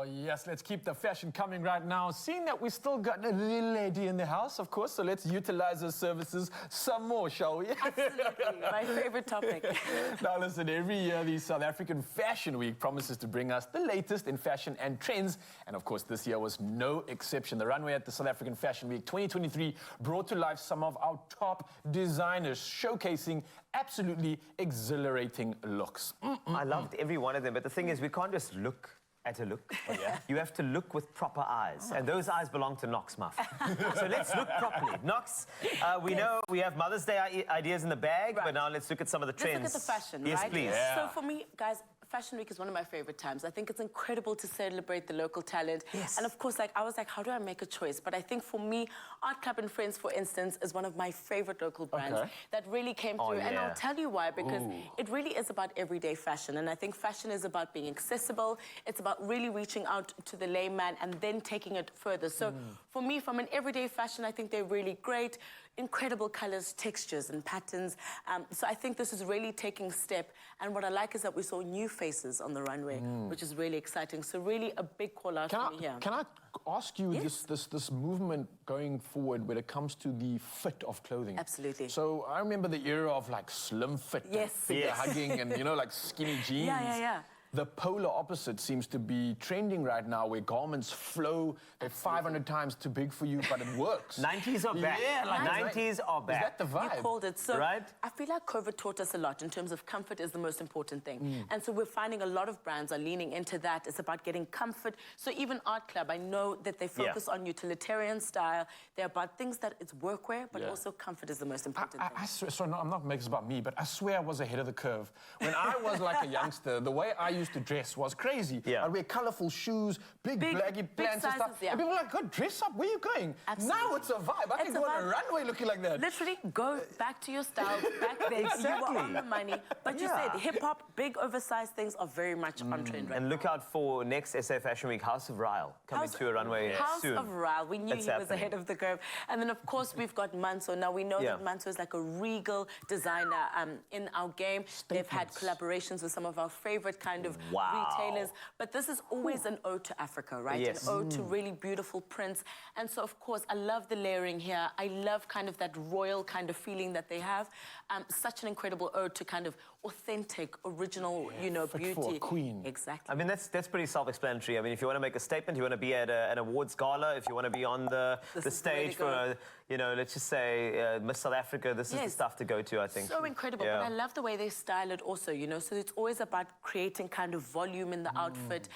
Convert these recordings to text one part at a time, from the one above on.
Oh, yes, let's keep the fashion coming right now. Seeing that we still got a little lady in the house, of course, so let's utilize her services some more, shall we? Absolutely, my favorite topic. Now listen, every year the South African Fashion Week promises to bring us the latest in fashion and trends. And of course, this year was no exception. The runway at the South African Fashion Week 2023 brought to life some of our top designers, showcasing absolutely exhilarating looks. I loved every one of them, but the thing is, we can't just look at a look. Oh, yeah? You have to look with proper eyes, and those eyes belong to Knox, Muff. So let's look properly. Knox, we know we have Mother's Day ideas in the bag, but now let's look at some of the trends. Let's look at the fashion, yes, right? Please. Yeah. So for me, guys, Fashion Week is one of my favorite times. I think it's incredible to celebrate the local talent. Yes. And of course, I was like, how do I make a choice? But I think for me, Art Club and Friends, for instance, is one of my favorite local brands that really came through. And I'll tell you why, because it really is about everyday fashion. And I think fashion is about being accessible. It's about really reaching out to the layman and then taking it further. So for me, from an everyday fashion, I think they're really great. Incredible colors, textures, and patterns. So I think this is really taking step. And what I like is that we saw new faces on the runway, which is really exciting. So really a big call out for me here. Can I ask you this movement going forward when it comes to the fit of clothing? Absolutely. So I remember the era of like slim fit, and figure hugging, and like skinny jeans. Yeah. The polar opposite seems to be trending right now, where garments flow. They're 500 times too big for you, but it works. 90s are back. Yeah, like 90s are back. Is that the vibe? You called it. So right? I feel like COVID taught us a lot in terms of comfort is the most important thing. And so we're finding a lot of brands are leaning into that. It's about getting comfort. So even Art Club, I know that they focus on utilitarian style. They're about things that it's workwear, but also comfort is the most important thing. I swear, so no, I'm not making this about me, but I swear I was ahead of the curve. When I was like a youngster, the way I used to dress was crazy. I'd wear colorful shoes, big baggy pants and stuff. And people were like, God, dress up, where are you going? Absolutely. Now it's a vibe. I can go on a runway looking like that. Literally, go back to your style, back then. You were on the money. But you said hip-hop, big oversized things are very much on trend right And look out for next SA Fashion Week, House of Ryle, coming to a runway soon. House of Ryle. We knew he was ahead of the curve. And then, of course, we've got Manso. Now, we know that Manso is like a regal designer in our game. They've had collaborations with some of our favorite kind of retailers. But this is always an ode to Africa, right? Yes. An ode to really beautiful prints. And so, of course, I love the layering here. I love kind of that royal kind of feeling that they have. Such an incredible ode to kind of authentic, original, beauty. For a queen. Exactly. I mean, that's pretty self-explanatory. I mean, if you want to make a statement, you want to be at an awards gala, if you want to be on the stage for, let's just say, Miss South Africa, this is the stuff to go to, I think. So incredible. But I love the way they style it also, so it's always about creating kind of volume in the outfit.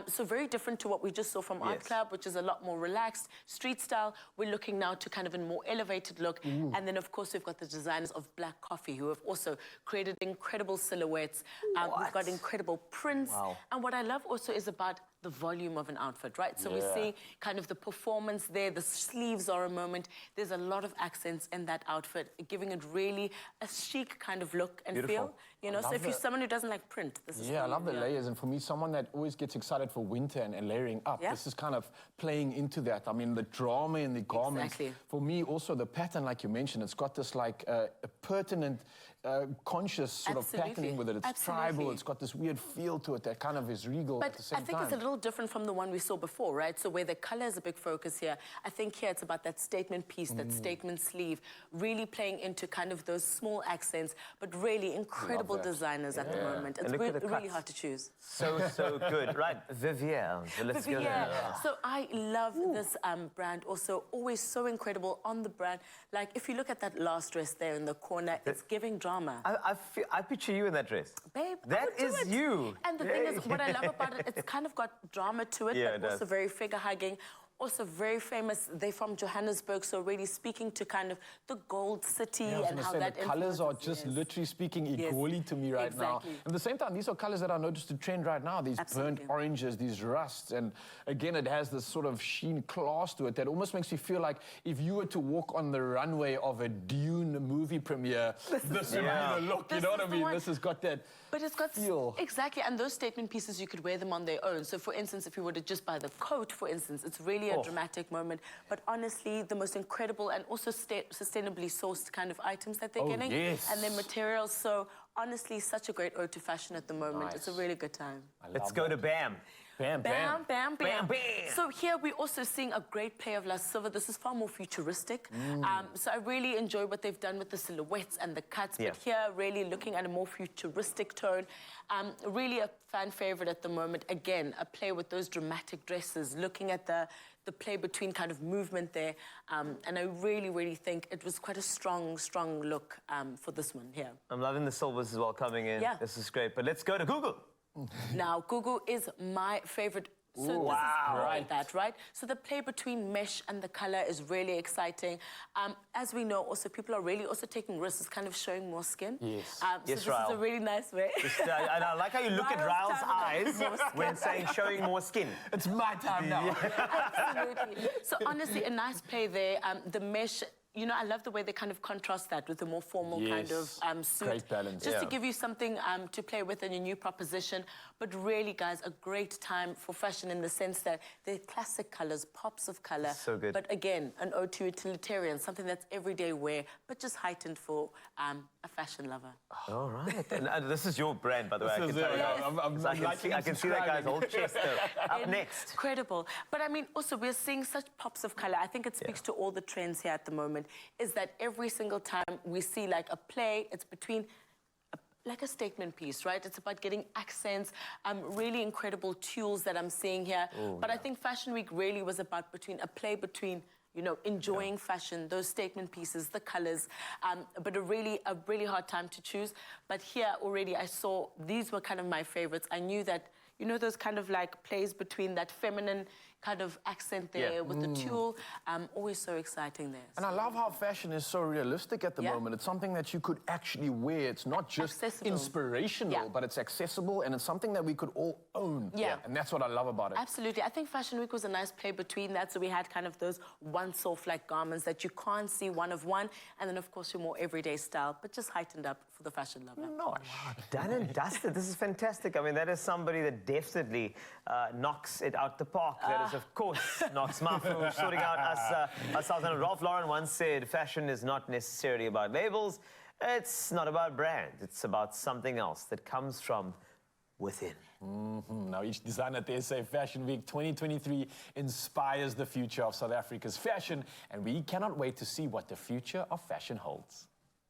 So very different to what we just saw from Art Club, which is a lot more relaxed, street style. We're looking now to kind of a more elevated look. And then, of course, we've got the designers of Black Coffee, who have also created incredible silhouettes. We've got incredible prints. And what I love also is about the volume of an outfit, right? So we see kind of the performance there, the sleeves are a moment. There's a lot of accents in that outfit, giving it really a chic kind of look and feel. So if you're someone who doesn't like print, this is I love the layers. And for me, someone that always gets excited for winter and layering up, this is kind of playing into that. I mean, the drama in the garments. For me, also the pattern, like you mentioned, it's got this like a pertinent, conscious sort of patterning with it. It's tribal, it's got this weird feel to it that kind of is regal at the same time. But I think it's a little different from the one we saw before, right? So where the color is a big focus here, I think here it's about that statement piece, that statement sleeve, really playing into kind of those small accents, but really incredible designers at the moment. It's really hard to choose. So good. Right, Vivienne. Let's go there. So I love this brand also, always so incredible on the brand. Like, if you look at that last dress there in the corner, it's giving drama. I picture you in that dress. Babe, that is you. And the thing is, what I love about it, it's kind of got drama to it, but also very figure-hugging. Also very famous. They're from Johannesburg, so really speaking to kind of the gold city and how that the colours are just literally speaking equally to me right now. At the same time, these are colours that I noticed to trend right now. These burnt oranges, these rusts, and again, it has this sort of sheen class to it that almost makes you feel like if you were to walk on the runway of a Dune movie premiere, this would be the look. You know what I mean? This has got that. But it's got feel. Exactly, and those statement pieces, you could wear them on their own. So, for instance, if you were to just buy the coat, for instance, it's really a dramatic moment. But honestly, the most incredible and also sustainably sourced kind of items that they're getting and their materials. So, honestly, such a great ode to fashion at the moment. It's a really good time. Let's go to BAM. Bam, bam, bam, bam, bam. So here we're also seeing a great play of La Silva. This is far more futuristic. So I really enjoy what they've done with the silhouettes and the cuts. Yeah. But here, really looking at a more futuristic tone. Really a fan favorite at the moment. Again, a play with those dramatic dresses, looking at the play between kind of movement there. And I really, really think it was quite a strong, strong look for this one here. I'm loving the silvers as well coming in. Yeah. This is great. But let's go to Google. Now, Gugu is my favorite. So this is right. That, right? So the play between mesh and the color is really exciting. As we know, also people are really also taking risks. It's kind of showing more skin. Yes. So Yes, this Raul. is a really nice way. And I like how you look at Raul's eyes when saying showing more skin. It's my time now. Absolutely. So honestly, a nice play there. The mesh. You know, I love the way they kind of contrast that with a more formal kind of suit. Great balance. Just to give you something to play with in your new proposition. But really, guys, a great time for fashion in the sense that they're classic colors, pops of color. So good. But again, an ode to utilitarian, something that's everyday wear, but just heightened for a fashion lover. All right. And this is your brand, by the way. I can tell you. I'm I can see that guy's whole chest though. Up next. Incredible. But I mean, also, we're seeing such pops of color. I think it speaks to all the trends here at the moment, is that every single time we see like a play, it's between like a statement piece, right? It's about getting accents, really incredible tules that I'm seeing here. But I think Fashion Week really was about a play between, you know, enjoying fashion, those statement pieces, the colors, but a really hard time to choose. But here already I saw, these were kind of my favorites. I knew that, you know, those kind of like plays between that feminine kind of accent there with the tulle. Always so exciting there. And I love how fashion is so realistic at the moment. It's something that you could actually wear. It's not just inspirational, but it's accessible, and it's something that we could all own. And that's what I love about it. Absolutely. I think Fashion Week was a nice play between that. So we had kind of those once-off like garments that you can't see one of one. And then, of course, your more everyday style, but just heightened up for the fashion lover. Nice. Done and dusted. This is fantastic. I mean, that is somebody that definitely knocks it out the park. That is, of course, Knox Mafu sorting out ourselves. And Ralph Lauren once said, fashion is not necessarily about labels. It's not about brands. It's about something else that comes from within. Now, each designer at the SA Fashion Week 2023 inspires the future of South Africa's fashion, and we cannot wait to see what the future of fashion holds.